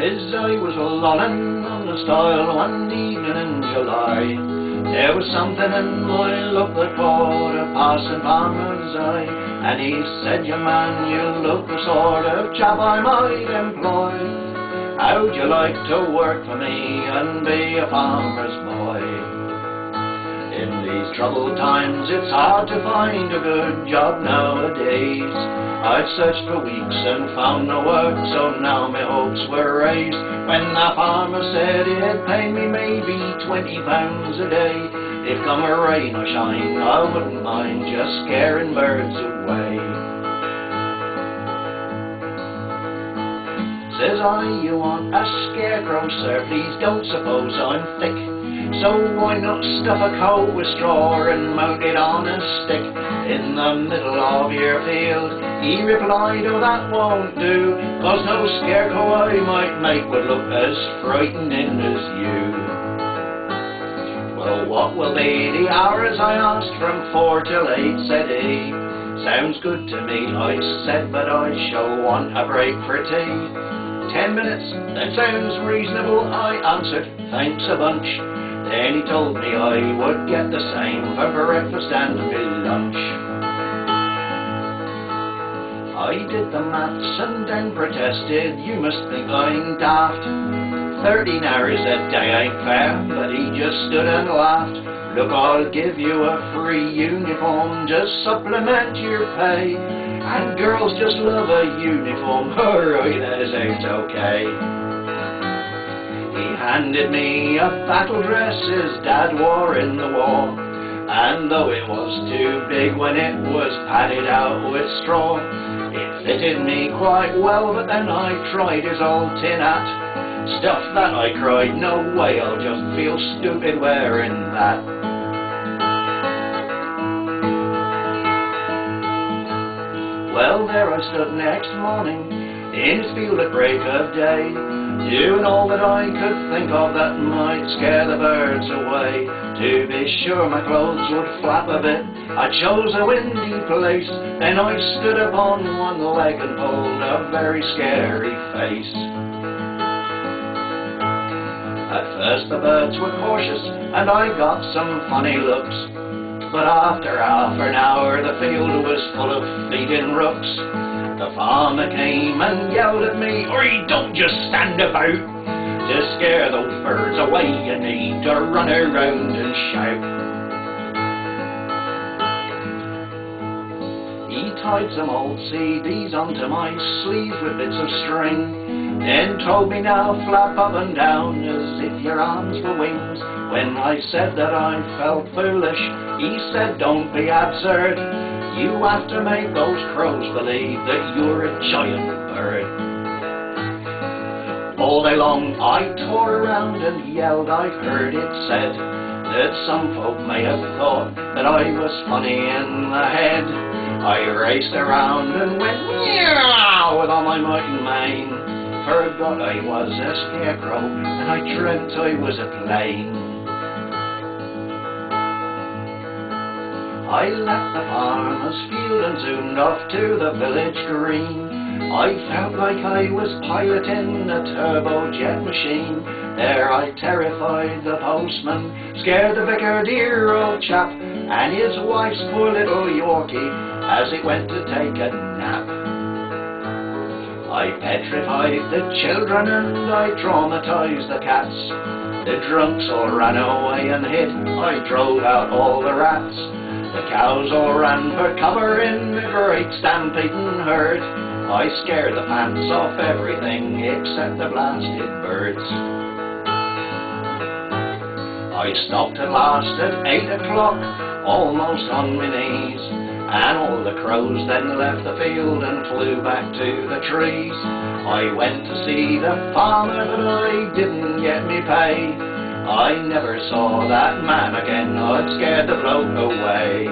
As I was lolling on the stile one evening in July, there was something in my look that caught a passing farmer's eye, and he said, "Young man, you look the sort of chap I might employ. How'd you like to work for me and be a farmer's boy?" In these troubled times it's hard to find a good job nowadays. I'd searched for weeks and found no work, so now my hopes were raised when the farmer said he'd pay me maybe £20 a day. If come a rain or shine, I wouldn't mind just scaring birds away. Says I, "You want a scarecrow, sir? Please don't suppose I'm thick. So why not stuff a cow with straw and mount it on a stick in the middle of your field?" He replied, "Oh, that won't do, 'cause no scarecrow I might make would look as frightening as you." "Well, what will be the hours?" I asked. "From 4 till 8, said he. "Sounds good to me," I said, "but I shall want a break for tea." "10 minutes, that sounds reasonable," I answered, "thanks a bunch." Then he told me I would get the same for breakfast and my lunch. I did the maths and then protested, "You must think I'm daft. 13 hours a day ain't fair," but he just stood and laughed. "Look, I'll give you a free uniform to supplement your pay, and girls just love a uniform." Alright, that sounds okay. He handed me a battle dress his dad wore in the war, and though it was too big when it was padded out with straw, it fitted me quite well. But then I tried his old tin hat. Stuff that, I cried, "no way, I'll just feel stupid wearing that." Well, there I stood next morning in his field at break of day, doing all that I could think of that might scare the birds away. To be sure my clothes would flap a bit, I chose a windy place. Then I stood upon one leg and pulled a very scary face. At first the birds were cautious and I got some funny looks, but after half an hour the field was full of feeding rooks. The farmer came and yelled at me, "Oi, don't just stand about. To scare those birds away you need to run around and shout." He tied some old CDs onto my sleeves with bits of string, then told me, "Now flap up and down as if your arms were wings." When I said that I felt foolish, he said, "Don't be absurd. You have to make those crows believe that you're a giant bird." All day long I tore around and yelled. I've heard it said that some folk may have thought that I was funny in the head. I raced around and went meow with all my might and main. Forgot I was a scarecrow and I dreamt I was a plane. I left the farmer's field and zoomed off to the village green. I felt like I was piloting a turbojet machine. There I terrified the postman, scared the vicar, dear old chap, and his wife's poor little Yorkie as he went to take a nap. I petrified the children and I traumatized the cats. The drunks all ran away and hid. I drove out all the rats. The cows all ran for cover in a great stampeding herd. I scared the pants off everything except the blasted birds. I stopped at last at 8 o'clock, almost on my knees, and all the crows then left the field and flew back to the trees. I went to see the farmer, but I didn't get me pay. I never saw that man again, I'd scared the bloke away.